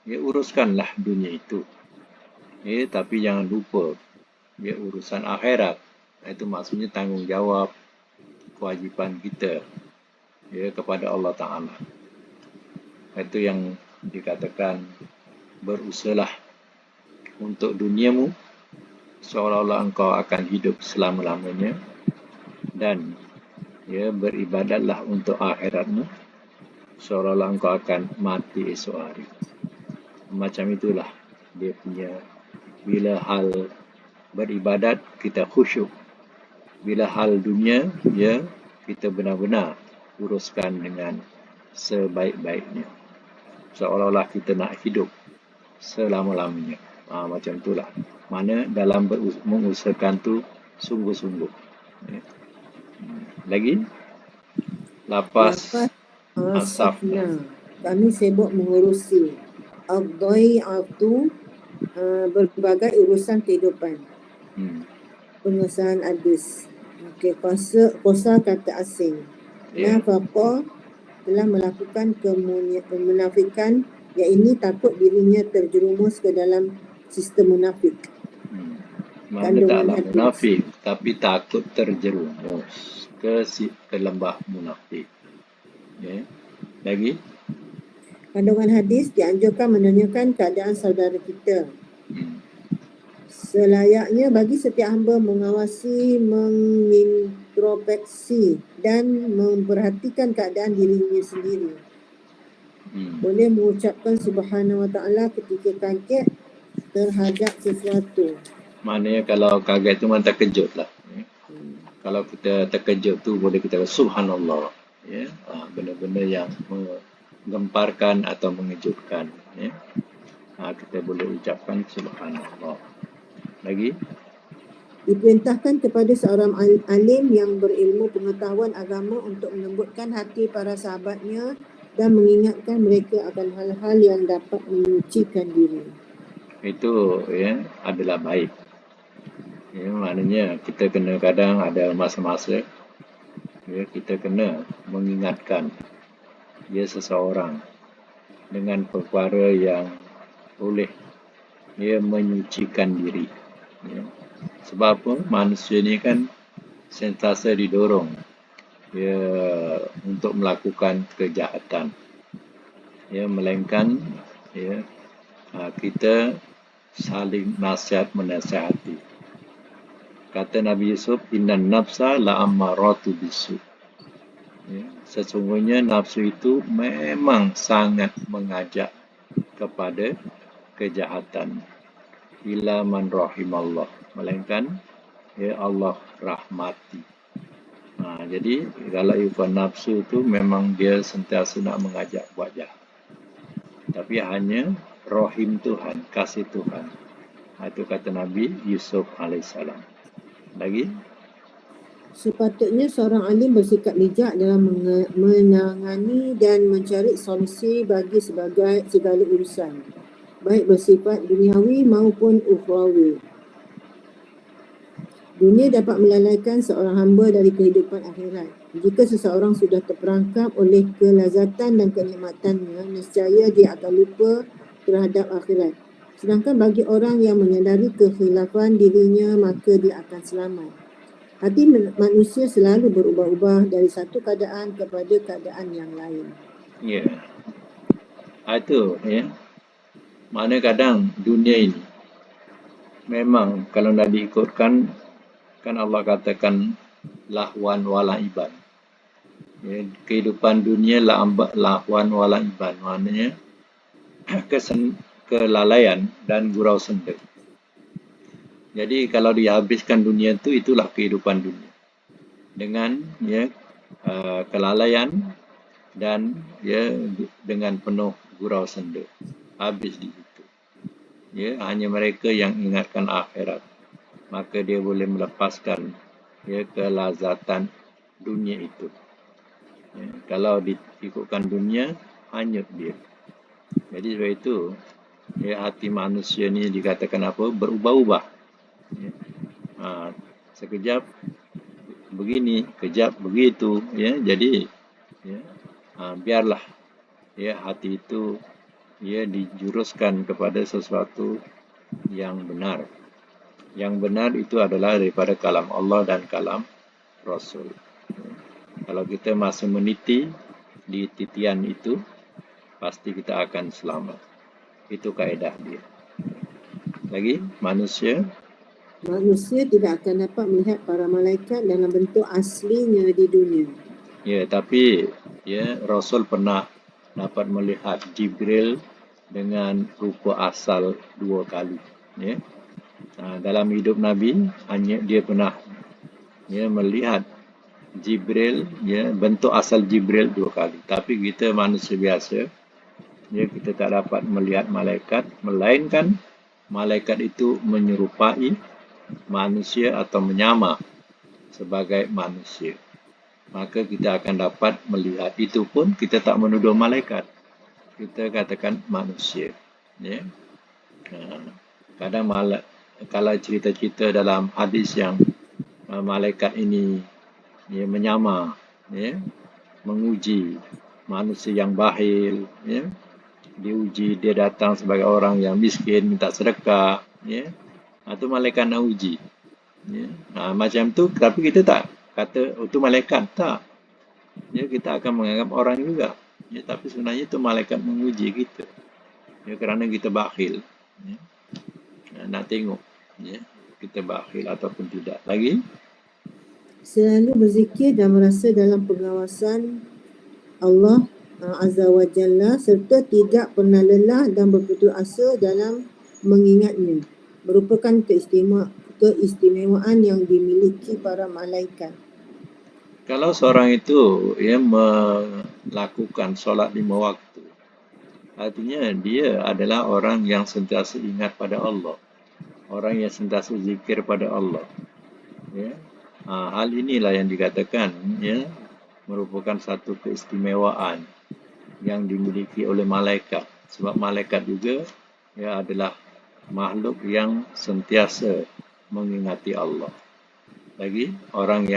[SPEAKER 1] uruskanlah dunia itu. Tapi jangan lupa urusan akhirat. Itu maksudnya tanggungjawab, kewajipan kita kepada Allah Ta'ala. Itu yang dikatakan berusahalah untuk duniamu seolah-olah engkau akan hidup selama-lamanya, dan beribadatlah untuk akhiratmu seolah-olah engkau akan mati esok hari. Macam itulah dia punya, bila hal beribadat kita khusyuk. Bila hal dunia, ya, kita benar-benar uruskan dengan sebaik-baiknya. Seolah-olah kita nak hidup selama-lamanya. Macam itulah. Mana dalam mengusahakan tu sungguh-sungguh. Ya. Lagi? Lapas asafna.
[SPEAKER 2] Kami sibuk mengurusi ad-dhai'atu, berbagai urusan kehidupan. Pengesahan hadis. Okey, kosa kata asing. Nafaqah telah melakukan kemunafikan, iaitu takut dirinya terjerumus ke dalam sistem munafik.
[SPEAKER 1] Mana taklah munafik, tapi takut terjerumus ke lembah munafik. Ya. Lagi?
[SPEAKER 2] Kandungan hadis dianjurkan menanyakan keadaan saudara kita. Selayaknya bagi setiap hamba mengawasi, mengintrospeksi dan memperhatikan keadaan dirinya sendiri. Boleh mengucapkan subhanahu wa ta'ala ketika kaget terhadap sesuatu.
[SPEAKER 1] Maknanya kalau kaget tu memang terkejut lah. Kalau kita terkejut tu boleh kita subhanallah. Ya? Benda-benda yang menggemparkan atau mengejutkan. Ya? Kita boleh ucapkan subhanallah. Lagi?
[SPEAKER 2] Diperintahkan kepada seorang alim yang berilmu pengetahuan agama untuk melembutkan hati para sahabatnya dan mengingatkan mereka akan hal-hal yang dapat menyucikan diri. Itu
[SPEAKER 1] ya adalah baik. Ya, maknanya kita kena kadang ada masa-masa ya, kita kena mengingatkan seseorang dengan perkara yang boleh menyucikan diri. Ya. Sebab apa? Manusia ni kan sentiasa didorong untuk melakukan kejahatan. Melainkan kita saling nasihat menasihati. Kata Nabi Yusuf, innan nafsa la'ammaratu bisu. Sesungguhnya nafsu itu memang sangat mengajak kepada kejahatan. Ila man rahimallah, melainkan Allah rahmati. Jadi kalau ikut nafsu tu memang dia sentiasa nak mengajak buat jahat. Tapi hanya rahim Tuhan, kasih Tuhan. Itu kata Nabi Yusuf alaihissalam. Lagi?
[SPEAKER 2] Sepatutnya seorang alim bersikap bijak dalam menangani dan mencari solusi bagi segala urusan, baik bersifat duniawi maupun ukhrawi. Dunia dapat melalaikan seorang hamba dari kehidupan akhirat. Jika seseorang sudah terperangkap oleh kelazatan dan kenikmatannya, nescaya dia akan lupa terhadap akhirat. Sedangkan bagi orang yang menyadari kekhilafan dirinya, maka dia akan selamat. Hati manusia selalu berubah-ubah dari satu keadaan kepada keadaan yang lain.
[SPEAKER 1] Ya. Itu mana kadang dunia ini memang kalau nak diikutkan, kan Allah katakan lahwan wala'iban. Kehidupan dunia lahwan wala'iban. Maknanya kelalaian dan gurau senda. Jadi kalau dihabiskan dunia itu, itulah kehidupan dunia. Dengan kelalaian dan dengan penuh gurau senda. Habis di situ. Hanya mereka yang ingatkan akhirat, maka dia boleh melepaskan kelazatan dunia itu. Kalau diikutkan dunia, hanyut dia. Jadi sebab itu hati manusia ni dikatakan apa? Berubah-ubah. Sekejap begini, kejap begitu. Jadi biarlah hati itu dijuruskan kepada sesuatu yang benar. Yang benar itu adalah daripada kalam Allah dan kalam Rasul. Kalau kita masih meniti di titian itu, pasti kita akan selamat. Itu kaedah dia. Lagi, manusia
[SPEAKER 2] tidak akan dapat melihat para malaikat dalam bentuk aslinya di dunia.
[SPEAKER 1] Tapi Rasul pernah dapat melihat Jibril dengan rupa asal 2 kali. Dalam hidup Nabi hanya dia pernah melihat Jibril, bentuk asal Jibril 2 kali. Tapi kita manusia biasa, kita tak dapat melihat malaikat, melainkan malaikat itu menyerupai manusia atau menyamar sebagai manusia. Maka kita akan dapat melihat. Itu pun kita tak menuduh malaikat. Kita katakan manusia. Kadang kalau cerita-cerita dalam hadis yang malaikat ini menyamar, menguji manusia yang bakhil, diuji, dia datang sebagai orang yang miskin, minta sedekah, itu malaikat nak uji. Macam tu, tapi kita tak kata itu malaikat, tak. Kita akan menganggap orang juga. Tapi sebenarnya itu malaikat menguji kita. Kerana kita bakhil. Nak tengok kita bakhil ataupun tidak. Lagi?
[SPEAKER 2] Selalu berzikir dan merasa dalam pengawasan Allah Azza wa Jalla serta tidak pernah lelah dan berputus asa dalam mengingatnya. Merupakan keistimewaan yang dimiliki para malaikat.
[SPEAKER 1] Kalau seorang itu melakukan solat 5 waktu, artinya dia adalah orang yang sentiasa ingat pada Allah. Orang yang sentiasa zikir pada Allah. Hal inilah yang dikatakan merupakan satu keistimewaan yang dimiliki oleh malaikat. Sebab malaikat juga adalah makhluk yang sentiasa mengingati Allah. Lagi, orang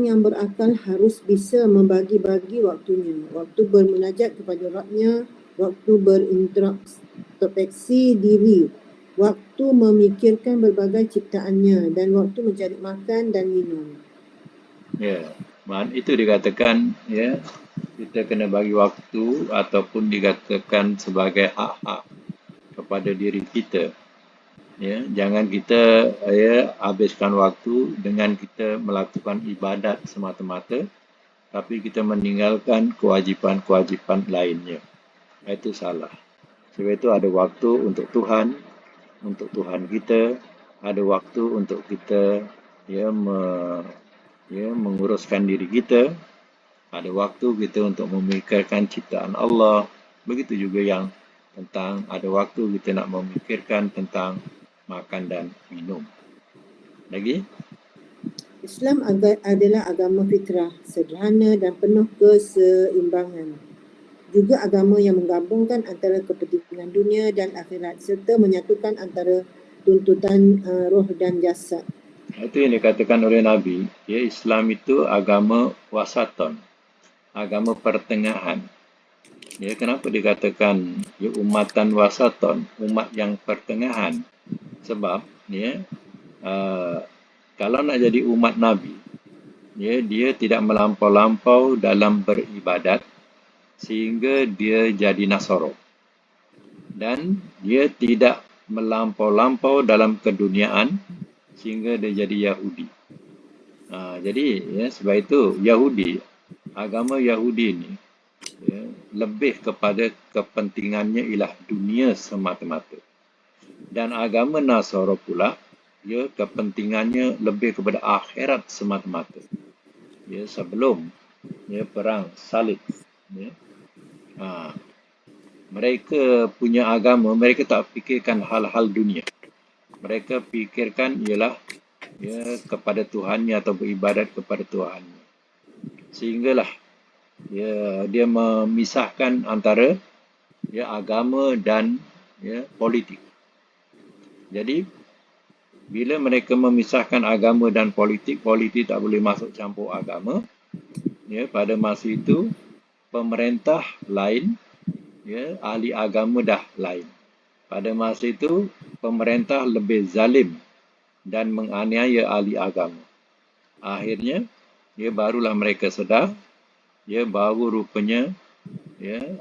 [SPEAKER 1] yang
[SPEAKER 2] berakal harus bisa membagi-bagi waktunya. Waktu bermunajat kepada Rabbnya, waktu berintrospeksi diri, waktu memikirkan berbagai ciptaannya dan waktu mencari makan dan minum.
[SPEAKER 1] Itu dikatakan kita kena bagi waktu ataupun dikatakan sebagai hak-hak kepada diri kita. Jangan kita habiskan waktu dengan kita melakukan ibadat semata-mata, tapi kita meninggalkan kewajipan-kewajipan lainnya. Itu salah. Sebab itu ada waktu untuk Tuhan kita, ada waktu untuk kita menguruskan diri kita, ada waktu kita untuk memikirkan ciptaan Allah. Begitu juga yang tentang ada waktu kita nak memikirkan tentang makan dan minum. Lagi?
[SPEAKER 2] Islam adalah agama fitrah, sederhana dan penuh keseimbangan. Juga agama yang menggabungkan antara kepentingan dunia dan akhirat serta menyatukan antara tuntutan roh dan jasad.
[SPEAKER 1] Itu yang dikatakan oleh Nabi. Islam itu agama wasaton, agama pertengahan. Kenapa dikatakan umatan wasaton, umat yang pertengahan? Sebab kalau nak jadi umat Nabi, dia tidak melampau-lampau dalam beribadat sehingga dia jadi Nasara. Dan dia tidak melampau-lampau dalam keduniaan sehingga dia jadi Yahudi. Jadi sebab itu Yahudi, agama Yahudi ini lebih kepada kepentingannya ialah dunia semata-mata. Dan agama Nasara pula, kepentingannya lebih kepada akhirat semata-mata. Sebelum perang salib. Mereka punya agama, mereka tak fikirkan hal-hal dunia. Mereka fikirkan ialah kepada Tuhannya atau beribadat kepada Tuhannya. Sehinggalah dia memisahkan antara agama dan politik. Jadi bila mereka memisahkan agama dan politik, politik tak boleh masuk campur agama. Pada masa itu pemerintah lain, ahli agama dah lain. Pada masa itu pemerintah lebih zalim dan menganiaya ahli agama. Akhirnya barulah mereka sedar bahawa rupanya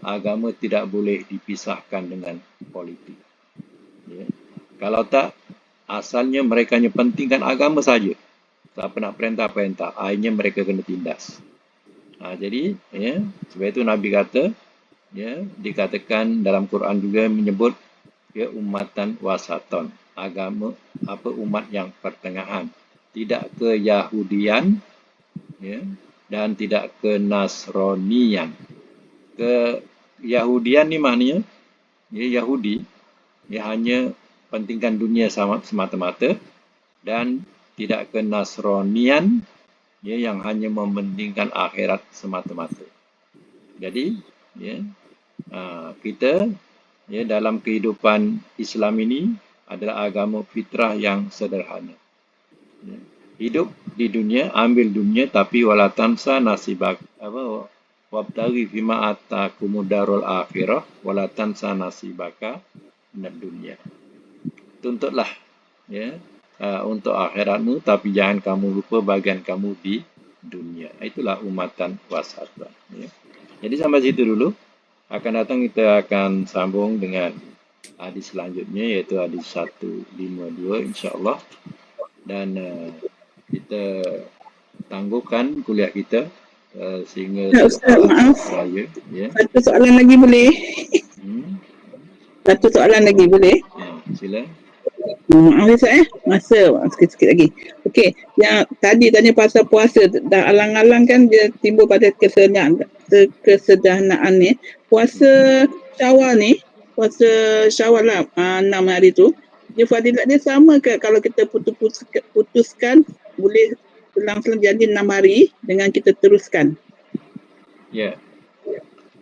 [SPEAKER 1] agama tidak boleh dipisahkan dengan politik. Kalau tak, asalnya mereka hanya pentingkan agama saja. Tak pernah perintah-perintah. Akhirnya mereka kena tindas. Jadi, sebab itu Nabi kata, dikatakan dalam Quran juga menyebut umatan wasaton. agama umat yang pertengahan, tidak ke Yahudian, ya, dan tidak ke Nasronian. Ke Yahudian ni maknanya Yahudi hanya pentingkan dunia semata-mata, dan tidak ke Nasronian yang hanya mementingkan akhirat semata-mata. Jadi kita dalam kehidupan Islam ini adalah agama fitrah yang sederhana. Hidup di dunia, ambil dunia, tapi wala tansa nasibak wabtaghi fima atakumud darul akhirah wala tansa nasibaka minad dunya. Tuntutlah untuk akhiratmu, tapi jangan kamu lupa bagian kamu di dunia. Itulah umatan wasata. Jadi sampai situ dulu. Akan datang kita akan sambung dengan hadis selanjutnya, iaitu hadis 152 insya-Allah. Dan kita tangguhkan kuliah kita sehingga
[SPEAKER 3] Ustaz, maaf.
[SPEAKER 1] raya. Ya.
[SPEAKER 3] Satu soalan lagi boleh? Satu soalan lagi boleh?
[SPEAKER 1] Sila.
[SPEAKER 3] Maaf Ustaz masa sikit-sikit lagi. Okey, yang tadi tanya pasal puasa, dah alang-alang kan dia timbul pada kesederhanaan ni. Puasa Syawal ni, puasa Syawal lah 6 hari tu, dia fadilat dia sama ke kalau kita putuskan boleh selang-selang jadi 6 hari dengan kita teruskan?
[SPEAKER 1] Ya.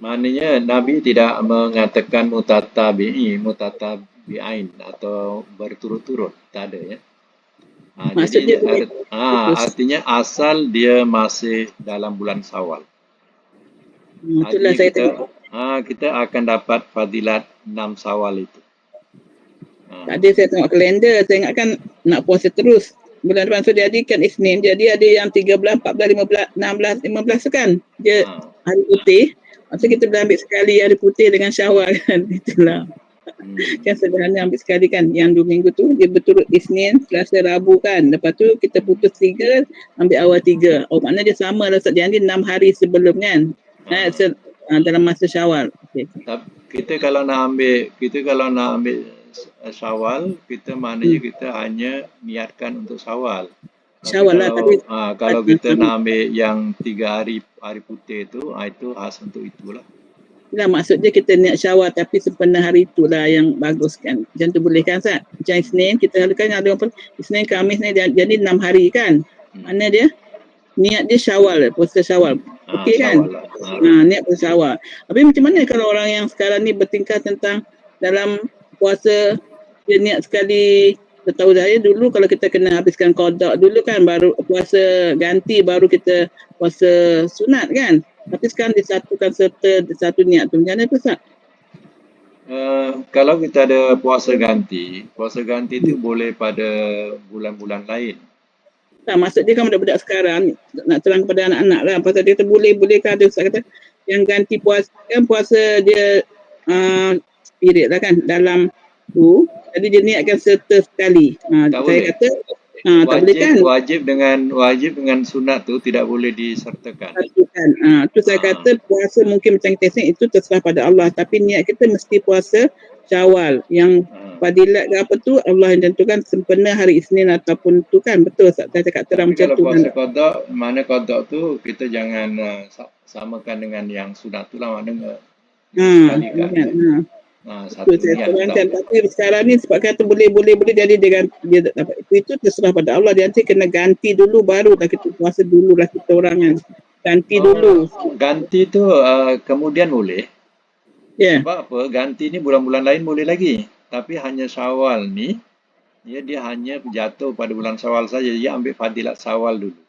[SPEAKER 1] Maknanya Nabi tidak mengatakan mutatabi'ain atau berturut-turut, tak ada ya.
[SPEAKER 3] Maksudnya
[SPEAKER 1] jadi artinya asal dia masih dalam bulan Syawal.
[SPEAKER 3] Itulah saya tengok.
[SPEAKER 1] Kita akan dapat fadilat 6 Syawal itu.
[SPEAKER 3] Tadi saya tengok kalender, saya ingatkan nak puasa terus. Bulan depan, so jadi kan Isnin, jadi ada yang 13, 14, 15, 16, 15 tu kan. Dia hari putih. Maksudnya kita boleh ambil sekali hari putih dengan Syawal kan. Itulah. Kan sederhana ambil sekali kan. Yang 2 minggu tu dia berturut Isnin, Selasa, Rabu kan. Lepas tu kita putus 3, ambil awal 3. Oh maknanya dia sama lah. Jadi 6 hari sebelum kan. Dalam masa Syawal. Okay.
[SPEAKER 1] Kita kalau nak ambil Syawal, kita maknanya kita hanya niatkan untuk Syawal.
[SPEAKER 3] Syawal lah, tapi
[SPEAKER 1] kalau kita nak ambil yang 3 hari putih itu khas untuk itulah.
[SPEAKER 3] Nah, maksudnya kita niat Syawal tapi sempena hari itulah yang bagus kan. Macam tu boleh kan Ustaz? Macam Isnin kita kan ada orang Isnin, Khamis ni jadi 6 hari kan. Mana dia? Niat dia Syawal, puasa Syawal. Okey kan? Niat puasa Syawal. Tapi macam mana kalau orang yang sekarang ni bertingkah tentang dalam puasa dia niat sekali. Setahu saya dulu kalau kita kena habiskan qada dulu kan, baru puasa ganti, baru kita puasa sunat kan. Tapi sekarang disatukan serta satu niat tu. Macam mana tu Ustaz?
[SPEAKER 1] Kalau kita ada puasa ganti itu boleh pada bulan-bulan lain.
[SPEAKER 3] Tak, maksud dia kan budak-budak sekarang nak terang kepada anak-anak lah. Pasal dia kata boleh-bolehkah ada Ustaz kata yang ganti puasa kan, puasa dia spirit lah kan dalam tu. Jadi dia niatkan serta sekali. Saya boleh. Kata tak boleh kan?
[SPEAKER 1] Wajib dengan sunat tu tidak boleh disertakan.
[SPEAKER 3] Tu saya kata puasa mungkin macam kita say, itu terserah pada Allah. Tapi niat kita mesti puasa Syawal. Yang fadilat ke apa tu Allah yang tentukan sempena hari Isnin ataupun tu kan. Betul saya cakap terang macam tu.
[SPEAKER 1] Kalau puasa qada, mana qada tu kita jangan samakan dengan yang sunat tu lah, maknanya sekalikan. Satu niat.
[SPEAKER 3] Tapi sekarang ni sebab kata boleh jadi dia dapat itu terserah pada Allah. Dia nanti kena ganti dulu baru dah kita puasa dulu lah kita orang kan. Ganti dulu.
[SPEAKER 1] Ganti tu kemudian boleh. Sebab apa? Ganti ni bulan-bulan lain boleh lagi. Tapi hanya Syawal ni dia hanya jatuh pada bulan Syawal saja. Dia ambil fadilat Syawal dulu.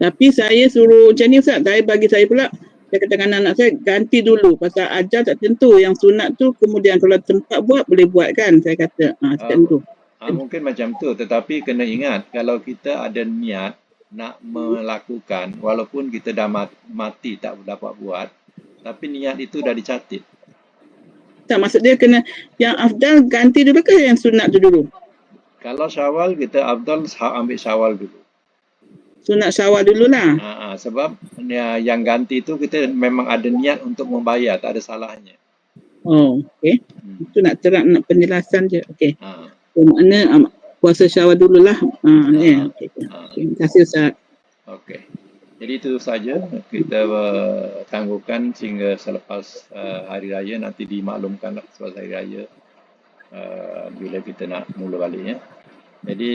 [SPEAKER 3] Tapi saya suruh macam ni Ustaz, bagi saya pula, saya kata dengan anak saya, ganti dulu. Pasal ajar tak tentu. Yang sunat tu kemudian kalau tempat buat, boleh buat kan. Saya kata, macam tu.
[SPEAKER 1] Mungkin macam tu. Tetapi kena ingat, kalau kita ada niat nak melakukan, walaupun kita dah mati tak dapat buat, tapi niat itu dah dicatat.
[SPEAKER 3] Tak, maksud dia kena, yang afdal ganti dulu ke yang sunat tu dulu?
[SPEAKER 1] Kalau Syawal, kita afdal ambil Syawal dulu.
[SPEAKER 3] Sunat Syawal dululah.
[SPEAKER 1] Sebab yang ganti tu kita memang ada niat untuk membayar, tak ada salahnya.
[SPEAKER 3] Oh, okey. Itu nak terang, nak penjelasan je. Okey. Makna puasa Syawal dululah. Okay. Terima kasih Ustaz.
[SPEAKER 1] Okey. Jadi itu saja kita tangguhkan sehingga selepas hari raya, nanti dimaklumkanlah selepas hari raya bila kita nak mula balik ya. Jadi